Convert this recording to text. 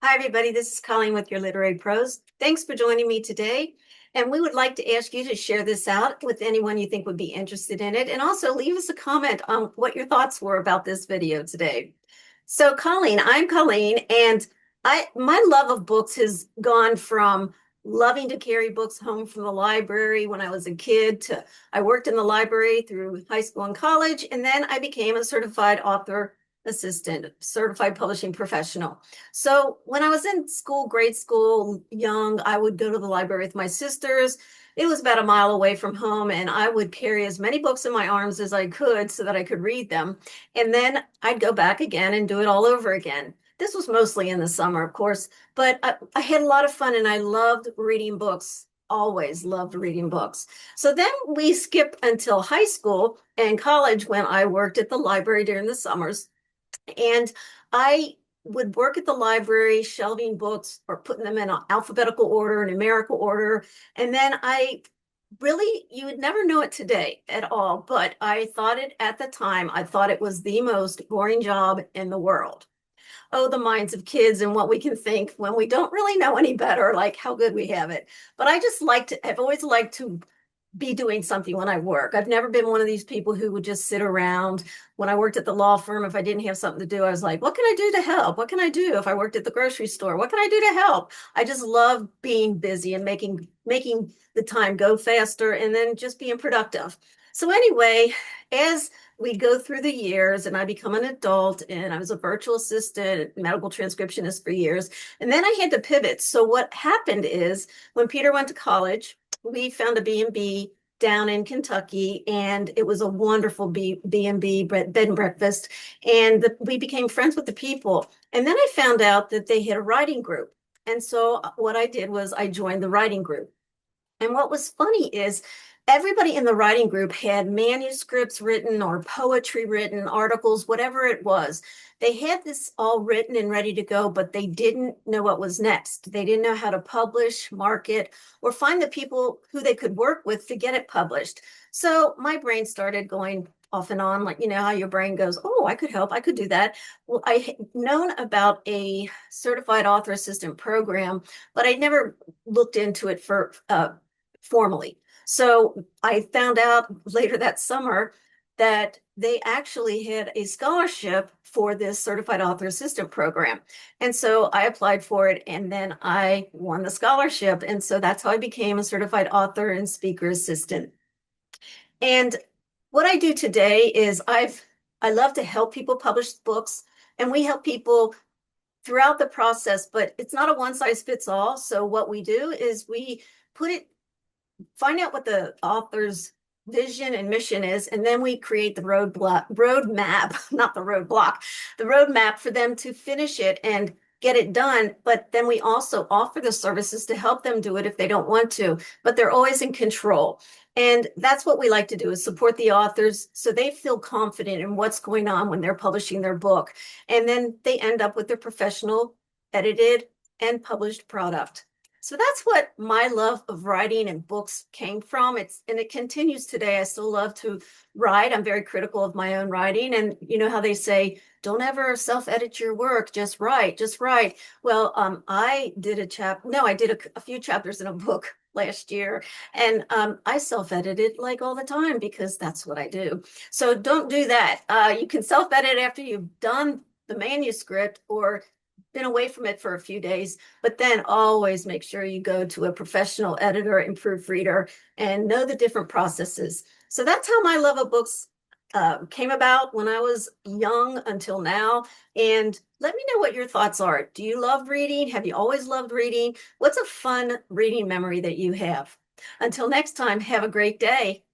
Hi, everybody. This is Colleen with your Literary Pros. Thanks for joining me today. And we would like to ask you to share this out with anyone you think would be interested in it. And also leave us a comment on what your thoughts were about this video today. So, I'm Colleen, and my love of books has gone from loving to carry books home from the library when I was a kid to I worked in the library through high school and college, and then I became a certified author assistant, certified publishing professional. So when I was in school, grade school, young, I would go to the library with my sisters. It was about a mile away from home, and I would carry as many books in my arms as I could so that I could read them. And then I'd go back again and do it all over again. This was mostly in the summer, of course, but I had a lot of fun and I loved reading books. Always loved reading books. So then we skip until high school and college when I worked at the library during the summers. And I would work at the library shelving books or putting them in alphabetical order, numerical order. And then you would never know it today at all, but I thought it at the time, I thought it was the most boring job in the world. Oh, the minds of kids and what we can think when we don't really know any better, like how good we have it. But I've always liked to be doing something when I work. I've never been one of these people who would just sit around. When I worked at the law firm, if I didn't have something to do, I was like, what can I do to help? What can I do? If I worked at the grocery store, what can I do to help? I just love being busy and making the time go faster and then just being productive. So anyway, as we go through the years and I become an adult and I was a virtual assistant, medical transcriptionist for years, and then I had to pivot. So what happened is when Peter went to college, we found a B&B down in Kentucky, and it was a wonderful B&B bed and breakfast. And we became friends with the people. And then I found out that they had a writing group. And so what I did was I joined the writing group. And what was funny is everybody in the writing group had manuscripts written or poetry written, articles, whatever it was. They had this all written and ready to go, but they didn't know what was next. They didn't know how to publish, market, or find the people who they could work with to get it published. So my brain started going off and on, like, you know, how your brain goes, oh, I could help, I could do that. Well, I had known about a certified author assistant program, but I'd never looked into it formally. So I found out later that summer that they actually had a scholarship for this certified author assistant program. And so I applied for it and then I won the scholarship. And so that's how I became a certified author and speaker assistant. And what I do today is I love to help people publish books, and we help people throughout the process, but it's not a one size fits all. So what we do is we put it find out what the author's vision and mission is, and then we create the roadmap, not the roadblock, the roadmap for them to finish it and get it done. But then we also offer the services to help them do it if they don't want to, but they're always in control. And that's what we like to do is support the authors so they feel confident in what's going on when they're publishing their book. And then they end up with their professional, edited, and published product. So that's what my love of writing and books came from. And it continues today. I still love to write. I'm very critical of my own writing. And you know how they say, don't ever self-edit your work, just write, just write. Well, I did a few chapters in a book last year, and I self-edited like all the time because that's what I do. So don't do that. You can self-edit after you've done the manuscript or been away from it for a few days, but then always make sure you go to a professional editor and proofreader and know the different processes. So that's how my love of books came about when I was young until now. And let me know what your thoughts are. Do you love reading? Have you always loved reading? What's a fun reading memory that you have? Until next time, have a great day.